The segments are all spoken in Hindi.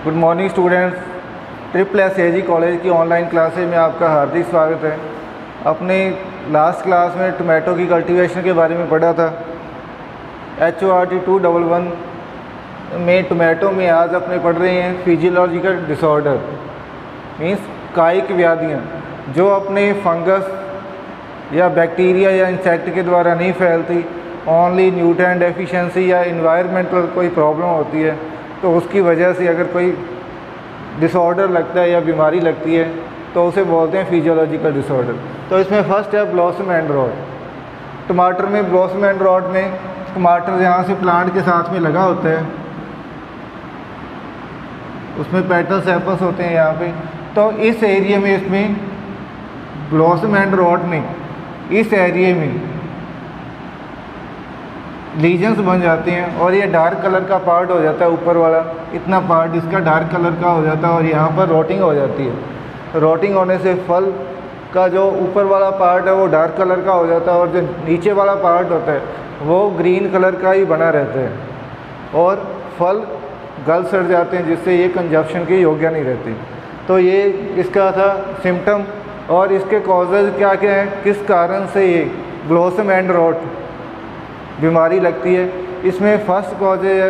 Good morning students. Triple S A G college की ऑनलाइन क्लासेज में आपका हार्दिक स्वागत है। अपने लास्ट क्लास में टोमेटो की कल्टीवेशन के बारे में पढ़ा था। HORT 211 में टोमेटो में आज अपने पढ़ रहे हैं फिजियोलॉजिकल डिसऑर्डर, मीन्स कायिक व्याधियाँ जो अपने फंगस या बैक्टीरिया या इंसेक्ट के द्वारा नहीं फैलती, ओनली न्यूट्रिएंट डेफिशिएंसी या इन्वायरमेंटल कोई प्रॉब्लम होती है, तो उसकी वजह से अगर कोई डिसऑर्डर लगता है या बीमारी लगती है तो उसे बोलते हैं फिजियोलॉजिकल डिसऑर्डर। तो इसमें फर्स्ट है ब्लॉसम एंड रॉट। टमाटर में ब्लॉसम एंड रॉट में टमाटर यहाँ से प्लांट के साथ में लगा होता है, उसमें पेटल सेपल्स होते हैं यहाँ पे। तो इस एरिया में इसमें ब्लॉसम एंड रॉट में इस एरिया में लीजन्स बन जाते हैं और ये डार्क कलर का पार्ट हो जाता है, ऊपर वाला इतना पार्ट इसका डार्क कलर का हो जाता है और यहाँ पर रोटिंग हो जाती है। रोटिंग होने से फल का जो ऊपर वाला पार्ट है वो डार्क कलर का हो जाता है और जो नीचे वाला पार्ट होता है वो ग्रीन कलर का ही बना रहता है और फल गल सड़ जाते हैं, जिससे ये कंजप्शन के योग्य नहीं रहते। तो ये इसका था सिम्टम। और इसके कॉजेज़ क्या क्या हैं, किस कारण से ये ब्लॉसम एंड रॉट बीमारी लगती है। इसमें फर्स्ट कॉज है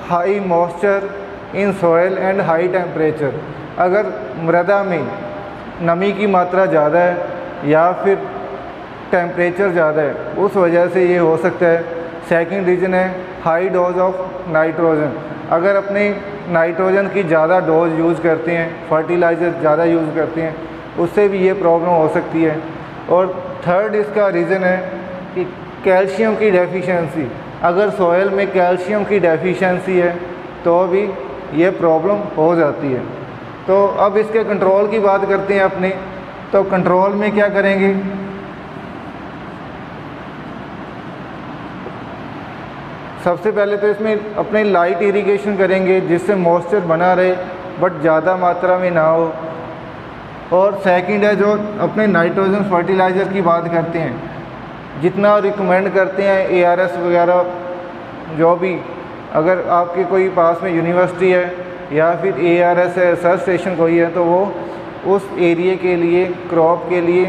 high moisture in soil and high temperature. अगर मृदा में नमी की मात्रा ज़्यादा है या फिर टेम्परेचर ज़्यादा है, उस वजह से ये हो सकता है। सेकंड रीज़न है हाई डोज ऑफ नाइट्रोजन। अगर अपने नाइट्रोजन की ज़्यादा डोज यूज़ करते हैं, फर्टिलाइज़र ज़्यादा यूज़ करते हैं, उससे भी ये प्रॉब्लम हो सकती है। और थर्ड इसका रीज़न है कि कैल्शियम की डेफिशिएंसी। अगर सॉइल में कैल्शियम की डेफिशिएंसी है तो भी ये प्रॉब्लम हो जाती है। तो अब इसके कंट्रोल की बात करते हैं अपने। तो कंट्रोल में क्या करेंगे, सबसे पहले तो इसमें अपने लाइट इरिगेशन करेंगे जिससे मॉइस्चर बना रहे बट ज़्यादा मात्रा में ना हो। और सेकंड है जो अपने नाइट्रोजन फर्टिलाइज़र की बात करते हैं, जितना रिकमेंड करते हैं ARS वगैरह, जो भी अगर आपके कोई पास में यूनिवर्सिटी है या फिर ARS है, रिसर्च स्टेशन कोई है, तो वो उस एरिया के लिए क्रॉप के लिए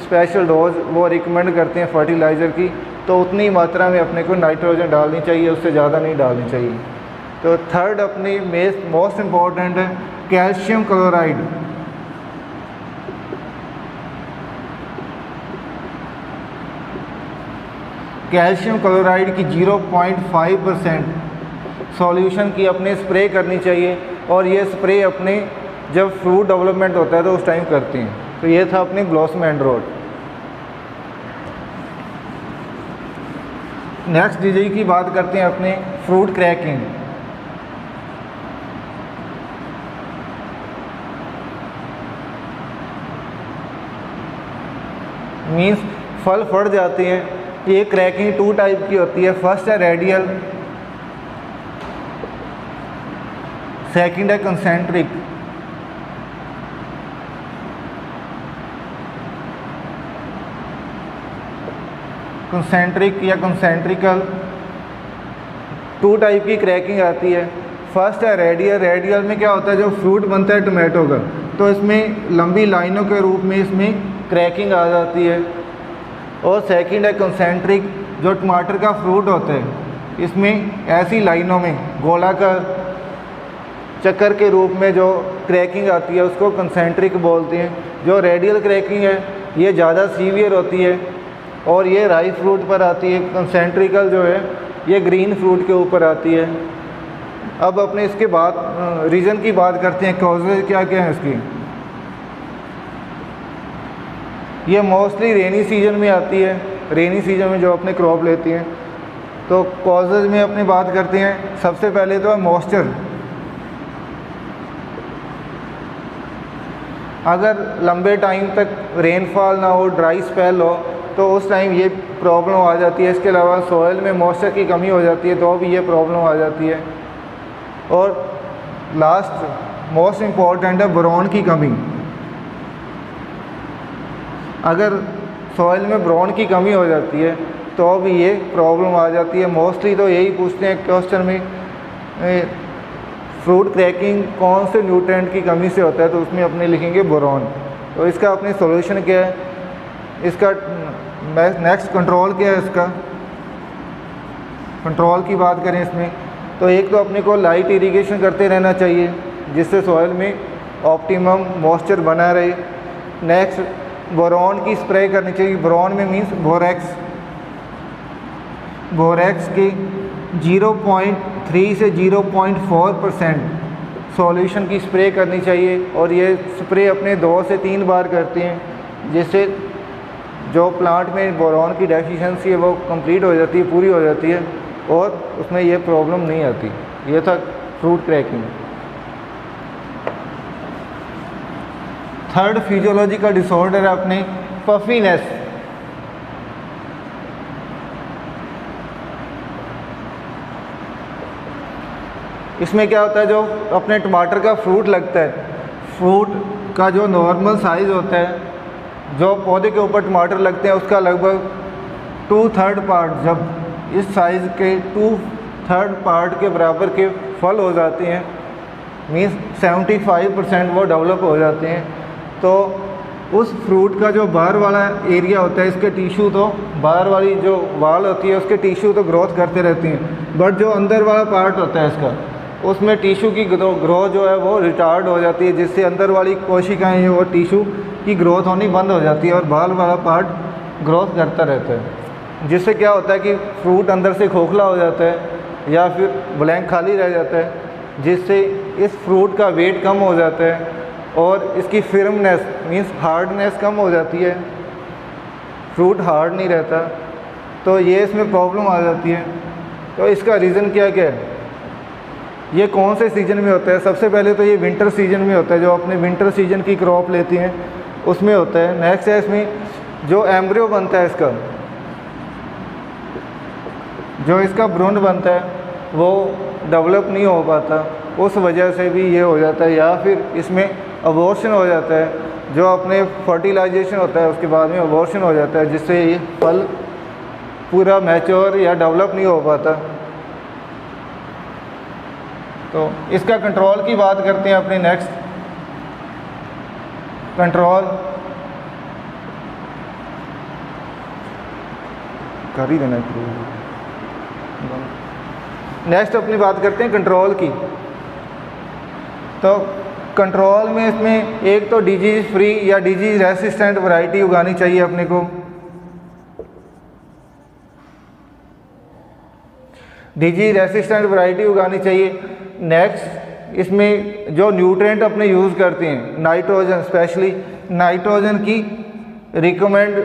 स्पेशल डोज वो रिकमेंड करते हैं फर्टिलाइज़र की। तो उतनी मात्रा में अपने को नाइट्रोजन डालनी चाहिए, उससे ज़्यादा नहीं डालनी चाहिए। तो थर्ड अपनी मोस्ट इम्पॉर्टेंट है कैल्शियम क्लोराइड। कैल्शियम क्लोराइड की 0.5% सॉल्यूशन की अपने स्प्रे करनी चाहिए और ये स्प्रे अपने जब फ्रूट डेवलपमेंट होता है तो उस टाइम करते हैं। तो ये था अपने blossom end rot. Next disease की बात करते हैं अपने फ्रूट क्रैकिंग। मीन्स फल फट जाते हैं। ये क्रैकिंग 2 टाइप की होती है। फर्स्ट है रेडियल, सेकंड है कंसेंट्रिक। कंसेंट्रिक या कंसेंट्रिकल 2 टाइप की क्रैकिंग आती है। फर्स्ट है रेडियल। रेडियल में क्या होता है, जो फ्रूट बनता है टोमेटो का, तो इसमें लंबी लाइनों के रूप में इसमें क्रैकिंग आ जाती है। और सेकंड है कंसेंट्रिक, जो टमाटर का फ्रूट होता है, इसमें ऐसी लाइनों में गोलाकार चक्कर के रूप में जो क्रैकिंग आती है उसको कंसेंट्रिक बोलते हैं। जो रेडियल क्रैकिंग है ये ज़्यादा सीवियर होती है और ये राई फ्रूट पर आती है। कंसेंट्रिकल जो है ये ग्रीन फ्रूट के ऊपर आती है। अब अपने इसके बाद रीज़न की बात करते हैं, कॉजेज क्या क्या है इसकी। ये मोस्टली रेनी सीजन में आती है, रेनी सीजन में जो अपने क्रॉप लेती हैं। तो कॉजेज में अपनी बात करते हैं। सबसे पहले तो है मॉइस्चर। अगर लंबे टाइम तक रेनफॉल ना हो, ड्राई स्पेल हो, तो उस टाइम ये प्रॉब्लम आ जाती है। इसके अलावा सॉइल में मॉइस्चर की कमी हो जाती है तो भी ये प्रॉब्लम आ जाती है। और लास्ट मोस्ट इम्पॉर्टेंट है बोरॉन की कमी। अगर सॉइल में बोरॉन की कमी हो जाती है तो भी ये प्रॉब्लम आ जाती है। मोस्टली तो यही पूछते हैं क्वेश्चन में, फ्रूट क्रैकिंग कौन से न्यूट्रिएंट की कमी से होता है, तो उसमें अपने लिखेंगे बोरॉन। तो इसका अपने सॉल्यूशन क्या है, इसका नेक्स्ट कंट्रोल क्या है, इसका कंट्रोल की बात करें इसमें, तो एक तो अपने को लाइट इरिगेशन करते रहना चाहिए जिससे सॉइल में ऑप्टिमम मॉइस्चर बना रहे। नेक्स्ट बोरॉन की स्प्रे करनी चाहिए। बोरॉन में मीन्स बोरेक्स की 0.3 से 0.4% सॉल्यूशन की स्प्रे करनी चाहिए, और ये स्प्रे अपने 2 से 3 बार करते हैं जिससे जो प्लांट में बोरॉन की डेफिशिएंसी है वो कंप्लीट हो जाती है, पूरी हो जाती है, और उसमें ये प्रॉब्लम नहीं आती। ये था fruit cracking. Third physiological disorder है अपने पफीनेस। इसमें क्या होता है, जो अपने टमाटर का फ्रूट लगता है, फ्रूट का जो नॉर्मल साइज़ होता है, जो पौधे के ऊपर टमाटर लगते हैं उसका लगभग 2/3 पार्ट, जब इस साइज़ के 2/3 पार्ट के बराबर के फल हो जाते हैं, मीन्स 75% वो डेवलप हो जाते हैं, तो उस फ्रूट का जो बाहर वाला एरिया होता है, इसके टिश्यू, तो बाहर वाली जो वाल होती है उसके टिश्यू तो ग्रोथ करते रहती हैं, बट जो अंदर वाला पार्ट होता है इसका, उसमें टिश्यू की ग्रोथ जो है वो रिटार्ड हो जाती है, जिससे अंदर वाली कोशिकाएं हैं वो टिश्यू की ग्रोथ होनी बंद हो जाती है और बाहर वाला पार्ट ग्रोथ करता रहता है, जिससे क्या होता है कि फ्रूट अंदर से खोखला हो जाता है या फिर ब्लैंक खाली रह जाता है, जिससे इस फ्रूट का वेट कम हो जाता है और इसकी फिर्मनेस मीन्स हार्डनेस कम हो जाती है, फ्रूट हार्ड नहीं रहता, तो ये इसमें प्रॉब्लम आ जाती है। तो इसका रीज़न क्या क्या है, ये कौन से सीज़न में होता है? सबसे पहले तो ये विंटर सीजन में होता है, जो अपने विंटर सीजन की क्रॉप लेती हैं उसमें होता है। नेक्स्ट है इसमें जो एम्ब्रियो बनता है, इसका जो इसका भ्रूण बनता है वो डेवलप नहीं हो पाता, उस वजह से भी ये हो जाता है, या फिर इसमें अबॉर्शन हो जाता है, जो अपने फर्टिलाइजेशन होता है उसके बाद में अबॉर्शन हो जाता है, जिससे ये फल पूरा मैच्योर या डेवलप नहीं हो पाता। तो इसका कंट्रोल की बात करते हैं अपने नेक्स्ट। कंट्रोल कर ही देना। नेक्स्ट अपनी बात करते हैं कंट्रोल की। तो कंट्रोल में इसमें एक तो डिजीज़ फ्री या डिजीज़ रेसिस्टेंट वैरायटी उगानी चाहिए अपने को। डिजीज़ रेसिस्टेंट वैरायटी उगानी चाहिए। नेक्स्ट इसमें जो न्यूट्रिएंट अपने यूज़ करते हैं, नाइट्रोजन, स्पेशली नाइट्रोजन की रिकमेंड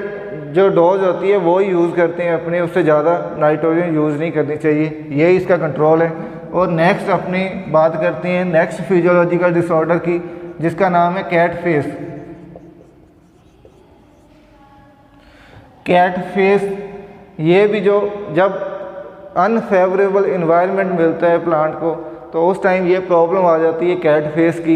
जो डोज होती है वो ही यूज़ करते हैं अपने, उससे ज़्यादा नाइट्रोजन यूज़ नहीं करनी चाहिए। ये इसका कंट्रोल है। और नेक्स्ट अपनी बात करते हैं नेक्स्ट फिजियोलॉजिकल डिसऑर्डर की, जिसका नाम है कैट फेस। कैट फेस ये भी जो जब अनफेवरेबल इन्वायरमेंट मिलता है प्लांट को, तो उस टाइम ये प्रॉब्लम आ जाती है कैट फेस की।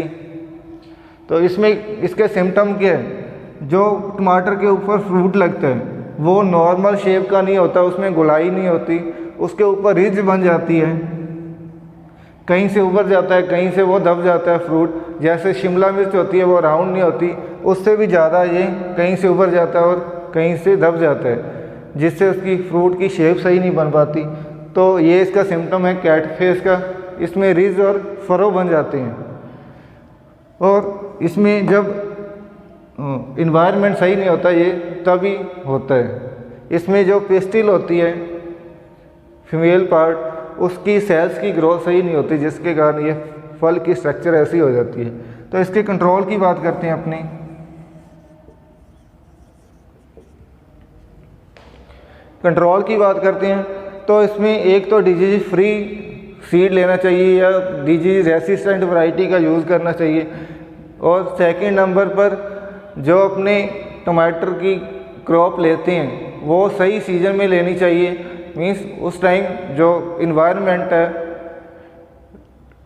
तो इसमें इसके सिम्टम क्या है? जो टमाटर के ऊपर फ्रूट लगता है वो नॉर्मल शेप का नहीं होता, उसमें गोलाई नहीं होती, उसके ऊपर रिज बन जाती है, कहीं से उभर जाता है, कहीं से वो दब जाता है फ्रूट। जैसे शिमला मिर्च होती है वो राउंड नहीं होती, उससे भी ज़्यादा ये कहीं से उभर जाता है और कहीं से दब जाता है, जिससे उसकी फ्रूट की शेप सही नहीं बन पाती। तो ये इसका सिम्टम है कैट फेस का। इसमें रिज और फरो बन जाते हैं। और इसमें जब इन्वायरमेंट सही नहीं होता ये तभी होता है। इसमें जो पेस्टिल होती है फीमेल पार्ट, उसकी सेल्स की ग्रोथ सही नहीं होती, जिसके कारण ये फल की स्ट्रक्चर ऐसी हो जाती है। तो इसके कंट्रोल की बात करते हैं अपनी। कंट्रोल की बात करते हैं तो इसमें एक तो डिजीज फ्री सीड लेना चाहिए या डिजीज रेसिस्टेंट वैरायटी का यूज़ करना चाहिए। और सेकंड नंबर पर जो अपने टमाटर की क्रॉप लेते हैं वो सही सीजन में लेनी चाहिए, मीन्स उस टाइम जो इन्वायरमेंट है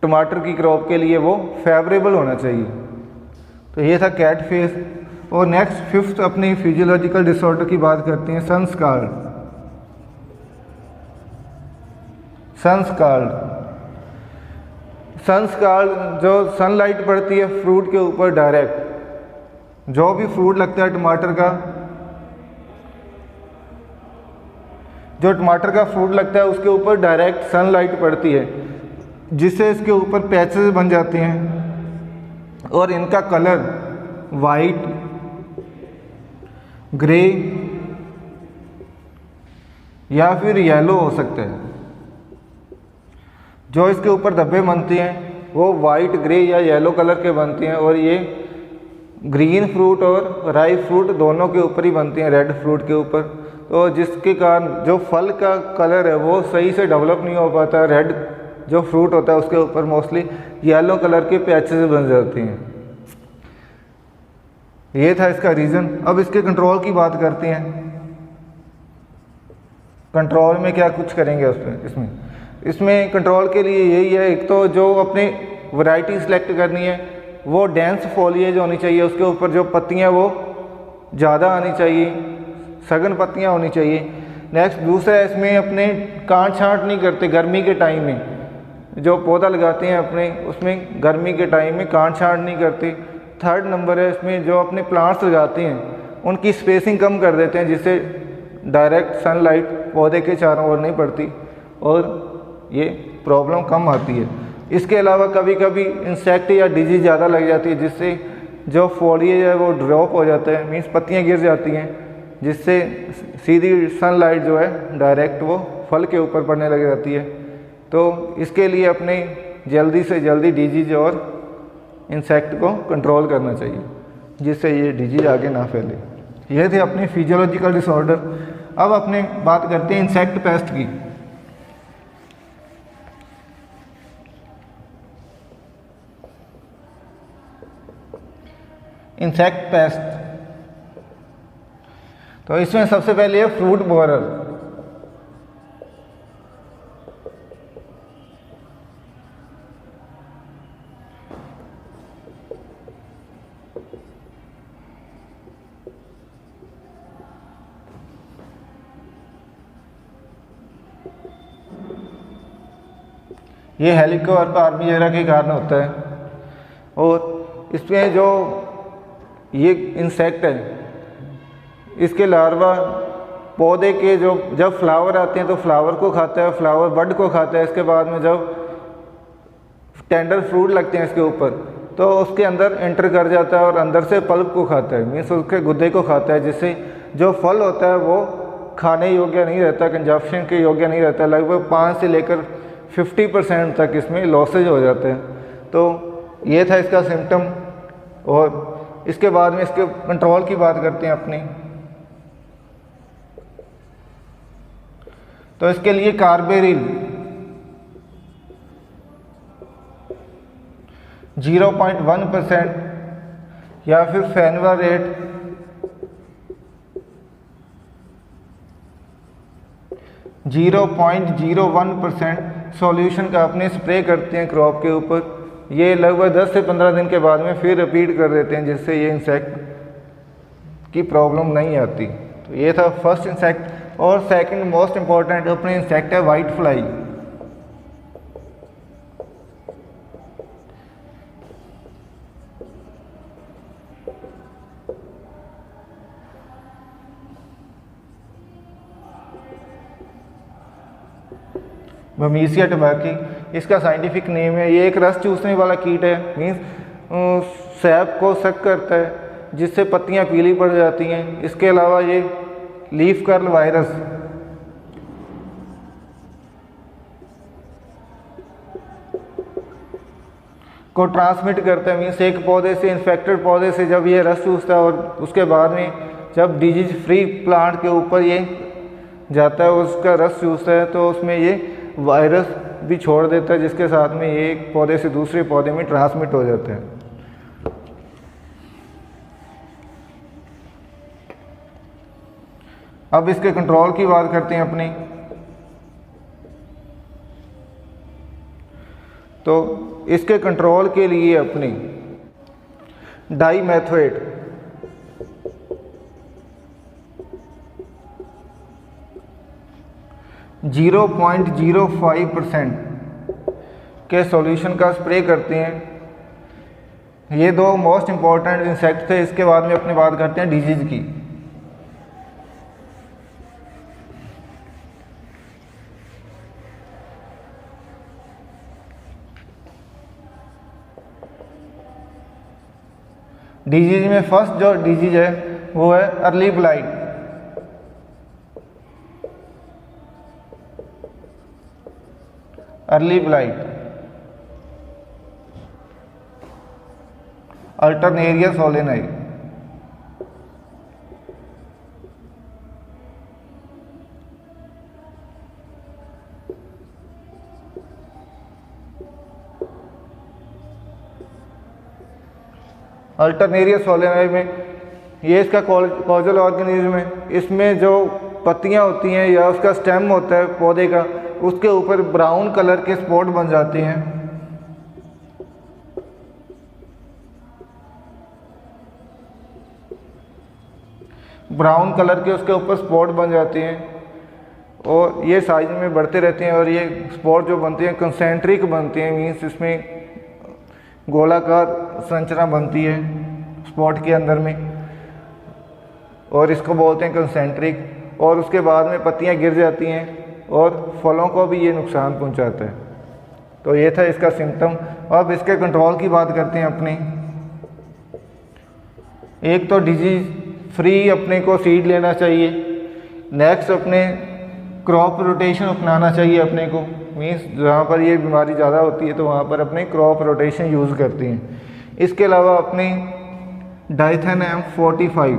टमाटर की क्रॉप के लिए वो फेवरेबल होना चाहिए। तो ये था कैट फेस। और नेक्स्ट फिफ्थ अपनी फिजियोलॉजिकल डिसऑर्डर की बात करते हैं सनस्कार्ड। जो सनलाइट पड़ती है फ्रूट के ऊपर डायरेक्ट, जो भी फ्रूट लगता है टमाटर का, जो टमाटर का फ्रूट लगता है उसके ऊपर डायरेक्ट सनलाइट पड़ती है, जिससे इसके ऊपर पैचेस बन जाते हैं और इनका कलर वाइट, ग्रे या फिर येलो हो सकता है। जो इसके ऊपर धब्बे बनते हैं वो वाइट, ग्रे या येलो कलर के बनते हैं और ये ग्रीन फ्रूट और राइप फ्रूट दोनों के ऊपर ही बनती हैं, रेड फ्रूट के ऊपर। तो जिसके कारण जो फल का कलर है वो सही से डेवलप नहीं हो पाता। रेड जो फ्रूट होता है उसके ऊपर मोस्टली येलो कलर के पैचेस बन जाते हैं। ये था इसका रीज़न। अब इसके कंट्रोल की बात करते हैं। कंट्रोल में क्या कुछ करेंगे इसमें कंट्रोल के लिए यही है, एक तो जो अपने वैरायटी सिलेक्ट करनी है वो डेंस फोलिएज होनी चाहिए, उसके ऊपर जो पत्तियां वो ज़्यादा आनी चाहिए, सघन पत्तियां होनी चाहिए। नेक्स्ट दूसरा, इसमें अपने काट छांट नहीं करते गर्मी के टाइम में, जो पौधा लगाते हैं अपने उसमें गर्मी के टाइम में काट छांट नहीं करते। थर्ड नंबर है, इसमें जो अपने प्लांट्स लगाते हैं उनकी स्पेसिंग कम कर देते हैं, जिससे डायरेक्ट सनलाइट पौधे के चारों ओर नहीं पड़ती और ये प्रॉब्लम कम आती है। इसके अलावा कभी कभी इंसेक्ट या डिजीज ज़्यादा लग जाती है, जिससे जो फोलिएज है वो ड्रॉप हो जाता है, मीन्स पत्तियां गिर जाती हैं, जिससे सीधी सनलाइट जो है डायरेक्ट वो फल के ऊपर पड़ने लग जाती है। तो इसके लिए अपने जल्दी से जल्दी डिजीज और इंसेक्ट को कंट्रोल करना चाहिए, जिससे ये डिजीज आगे ना फैले। ये थे अपने फिजियोलॉजिकल डिसऑर्डर। अब अपने बात करते हैं इंसेक्ट पेस्ट की। इंसेक्ट पेस्ट, तो इसमें सबसे पहले है फ्रूट बोरर। ये हेलिकोवर्पा आर्मीजेरा के कारण होता है और इसमें जो ये इंसेक्ट है इसके लार्वा पौधे के जो जब फ्लावर आते हैं तो फ्लावर को खाता है, फ्लावर बड को खाता है। इसके बाद में जब टेंडर फ्रूट लगते हैं इसके ऊपर तो उसके अंदर एंटर कर जाता है और अंदर से पल्प को खाता है, मीन्स उसके गुद्दे को खाता है, जिससे जो फल होता है वो खाने योग्य नहीं रहता, कंजप्शन के योग्य नहीं रहता। लगभग 5 से लेकर 50% तक इसमें लॉसेज हो जाते हैं। तो ये था इसका सिम्टम। और इसके बाद में इसके कंट्रोल की बात करते हैं अपनी। तो इसके लिए कार्बेरिल 0.1% या फिर फेनवारेट 0.01% सॉल्यूशन का अपने स्प्रे करते हैं क्रॉप के ऊपर। ये लगभग 10 से 15 दिन के बाद में फिर रिपीट कर देते हैं, जिससे ये इंसेक्ट की प्रॉब्लम नहीं आती। तो ये था फर्स्ट इंसेक्ट। और सेकंड मोस्ट इम्पॉर्टेंट अपने इंसेक्ट है वाइट फ्लाई। बमीसिया टबैकी इसका साइंटिफिक नेम है। ये एक रस चूसने वाला कीट है, मीन्स सैप को सक करता है, जिससे पत्तियां पीली पड़ जाती हैं। इसके अलावा ये लीफ कर्ल वायरस को ट्रांसमिट करता है, मीन्स एक पौधे से, इन्फेक्टेड पौधे से जब ये रस चूसता है और उसके बाद में जब डिजीज फ्री प्लांट के ऊपर ये जाता है, उसका रस चूसता है, तो उसमें ये वायरस भी छोड़ देता है, जिसके साथ में ये एक पौधे से दूसरे पौधे में ट्रांसमिट हो जाते हैं। अब इसके कंट्रोल की बात करते हैं अपनी। तो इसके कंट्रोल के लिए अपनी डाइमेथोएट 0.05% के सॉल्यूशन का स्प्रे करते हैं। ये दो मोस्ट इम्पॉर्टेंट इंसेक्ट थे। इसके बाद में अपनी बात करते हैं डिजीज़ की। डिजीज में फर्स्ट जो डिजीज है वो है early blight. Early blight, Alternaria solani. Alternaria solani में ये इसका कॉजल ऑर्गेनिज्म है। इसमें जो पत्तियां होती हैं या उसका स्टेम होता है पौधे का, उसके ऊपर ब्राउन कलर के स्पॉट बन जाते हैं। ब्राउन कलर के उसके ऊपर स्पॉट बन जाते हैं और ये साइज में बढ़ते रहते हैं। और ये स्पॉट जो बनते हैं कंसेंट्रिक बनते हैं, मीन्स इसमें गोलाकार संरचना बनती है स्पॉट के अंदर में, और इसको बोलते हैं कंसेंट्रिक। और उसके बाद में पत्तियां गिर जाती हैं और फलों को भी ये नुकसान पहुंचाता है। तो ये था इसका सिम्टम। अब इसके कंट्रोल की बात करते हैं अपनी। एक तो डिजीज फ्री अपने को सीड लेना चाहिए। नेक्स्ट अपने क्रॉप रोटेशन अपनाना चाहिए अपने को, मीन्स जहाँ पर ये बीमारी ज़्यादा होती है तो वहाँ पर अपने क्रॉप रोटेशन यूज़ करते हैं। इसके अलावा अपने डाइथेन M45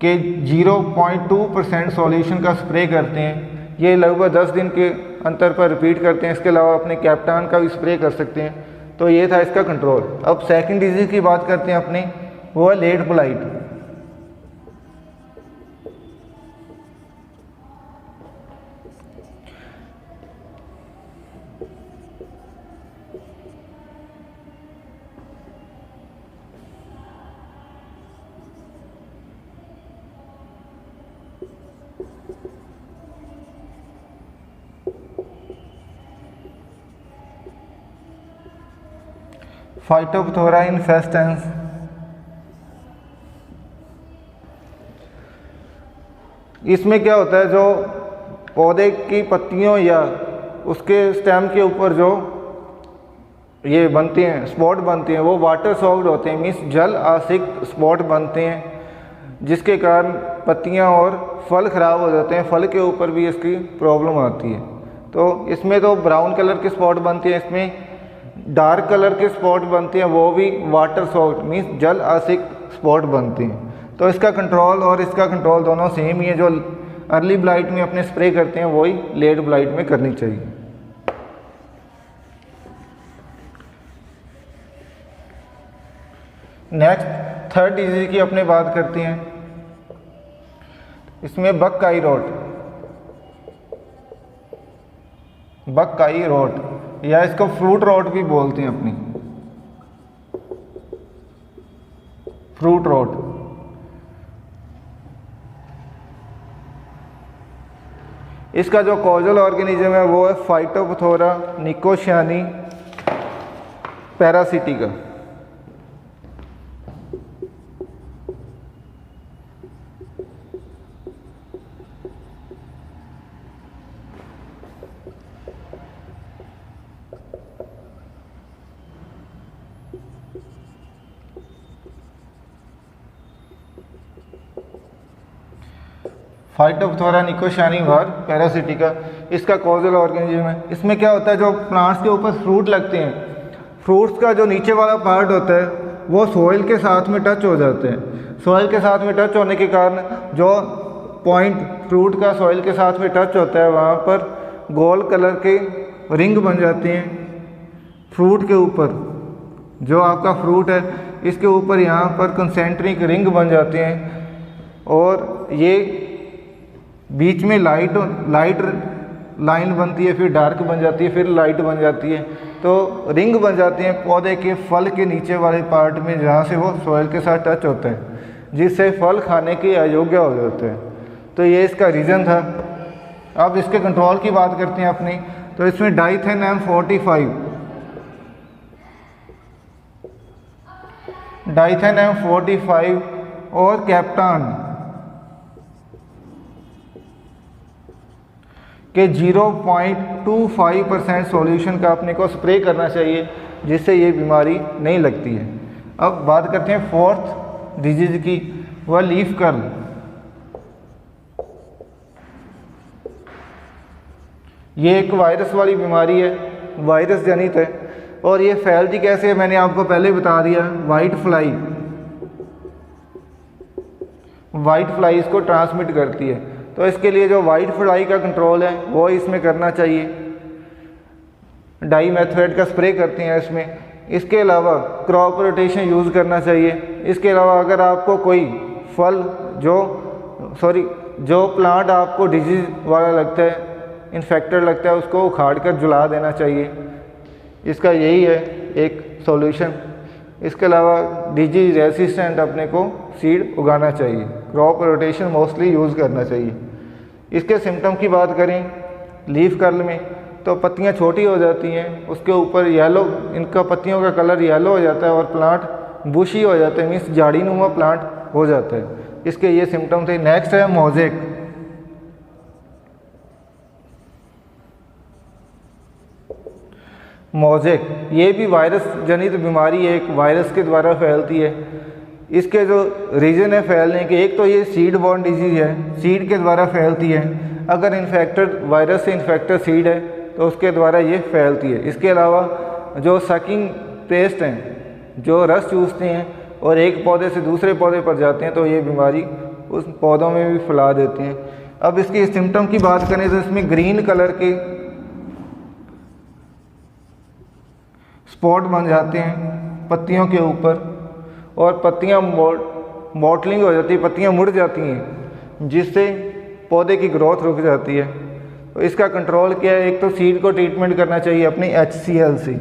के 0.2% सॉल्यूशन का स्प्रे करते हैं। ये लगभग 10 दिन के अंतर पर रिपीट करते हैं। इसके अलावा अपने कैप्टान का भी स्प्रे कर सकते हैं। तो ये था इसका कंट्रोल। अब सेकंड डिजीज़ की बात करते हैं अपनी, वो है लेट ब्लाइट। फाइटोप्थोरा इन्फेस्टेंस, इसमें क्या होता है, जो पौधे की पत्तियों या उसके स्टेम के ऊपर जो ये बनते हैं स्पॉट बनते हैं, वो वाटर सॉक्ड होते हैं, मीन्स जल आश्रित स्पॉट बनते हैं, जिसके कारण पत्तियां और फल ख़राब हो जाते हैं। फल के ऊपर भी इसकी प्रॉब्लम आती है। तो इसमें तो ब्राउन कलर के स्पॉट बनते हैं, इसमें डार्क कलर के स्पॉट बनते हैं, वो भी वाटर सॉक्ड मीन्स जल आश्रित स्पॉट बनते हैं। तो इसका कंट्रोल और इसका कंट्रोल दोनों सेम ही है। जो अर्ली ब्लाइट में अपने स्प्रे करते हैं वही लेट ब्लाइट में करनी चाहिए। नेक्स्ट थर्ड डिजीज की अपने बात करते हैं। इसमें बककाई रॉट, बककाई रॉट या इसको फ्रूट रॉट भी बोलते हैं अपनी, फ्रूट रॉट। इसका जो कॉजल ऑर्गेनिज्म है वो है फाइटोप्थोरा निकोशियानी पैरासिटिका। फाइटोप्थोरा निकोशियानी वार पैरासिटिका इसका कॉजल ऑर्गेनिज्म है। इसमें क्या होता है, जो प्लांट्स के ऊपर फ्रूट लगते हैं, फ्रूट्स का जो नीचे वाला पार्ट होता है वो सॉइल के साथ में टच हो जाते हैं। सॉइल के साथ में टच होने के कारण जो पॉइंट फ्रूट का सॉइल के साथ में टच होता है वहाँ पर गोल्ड कलर के रिंग बन जाते हैं। फ्रूट के ऊपर जो आपका फ्रूट है इसके ऊपर यहाँ पर कंसेंट्रिक रिंग बन जाते हैं और ये बीच में लाइट लाइन बनती है, फिर डार्क बन जाती है, फिर लाइट बन जाती है। तो रिंग बन जाती हैं पौधे के फल के नीचे वाले पार्ट में, जहाँ से वो सॉइल के साथ टच होता है, जिससे फल खाने के अयोग्य हो जाते हैं। तो ये इसका रीज़न था। अब इसके कंट्रोल की बात करते हैं अपनी, तो इसमें डाइथेन M45, डाइथेन M45 और कैप्टान के 0.25% सॉल्यूशन का अपने को स्प्रे करना चाहिए, जिससे ये बीमारी नहीं लगती है। अब बात करते हैं फोर्थ डिजीज की, वह लीफ कर्ल। ये एक वायरस वाली बीमारी है, वायरस जनित है, और ये फैलती कैसे है मैंने आपको पहले बता दिया। वाइट फ्लाई इसको ट्रांसमिट करती है, तो इसके लिए जो वाइट फ्लाई का कंट्रोल है वो इसमें करना चाहिए। डाई मेथड का स्प्रे करते हैं इसमें। इसके अलावा क्रॉप रोटेशन यूज़ करना चाहिए। इसके अलावा अगर आपको कोई फल जो प्लांट आपको डिजीज वाला लगता है, इन्फेक्टेड लगता है, उसको उखाड़ कर जला देना चाहिए। इसका यही है एक सॉल्यूशन। इसके अलावा डिजीज रेसिस्टेंट अपने को सीड उगाना चाहिए। क्रॉप रोटेशन मोस्टली यूज़ करना चाहिए। इसके सिम्टम की बात करें लीफ कर्ल में, तो पत्तियां छोटी हो जाती हैं, उसके ऊपर येलो, इनका पत्तियों का कलर येलो हो जाता है और प्लांट बुशी हो जाता है, मीन्स झाड़ी नुमा प्लांट हो जाता है। इसके ये सिम्टम थे। नेक्स्ट है मोज़ेक। मोज़ेक ये भी वायरस जनित बीमारी है, एक वायरस के द्वारा फैलती है। इसके जो रीज़न है फैलने के, एक तो ये सीड बॉर्न डिजीज़ है, सीड के द्वारा फैलती है। अगर इन्फेक्टेड वायरस से इन्फेक्टेड सीड है तो उसके द्वारा ये फैलती है। इसके अलावा जो सकिंग पेस्ट हैं, जो रस चूसते हैं और एक पौधे से दूसरे पौधे पर जाते हैं, तो ये बीमारी उस पौधों में भी फैला देते हैं। अब इसकी सिम्टम की बात करें तो इसमें ग्रीन कलर के स्पॉट बन जाते हैं पत्तियों के ऊपर, और पत्तियां मॉटलिंग हो जाती है, पत्तियां मुड़ जाती हैं, जिससे पौधे की ग्रोथ रुक जाती है। तो इसका कंट्रोल क्या है? एक तो सीड को ट्रीटमेंट करना चाहिए अपनी HCl से,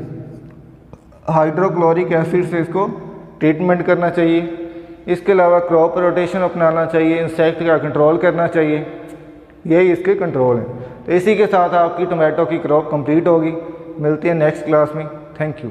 हाइड्रोक्लोरिक एसिड से इसको ट्रीटमेंट करना चाहिए। इसके अलावा क्रॉप रोटेशन अपनाना चाहिए, इंसेक्ट का कंट्रोल करना चाहिए। यही इसके कंट्रोल हैं। तो इसी के साथ आपकी टोमेटो की क्रॉप कंप्लीट होगी। मिलती है नेक्स्ट क्लास में। Thank you.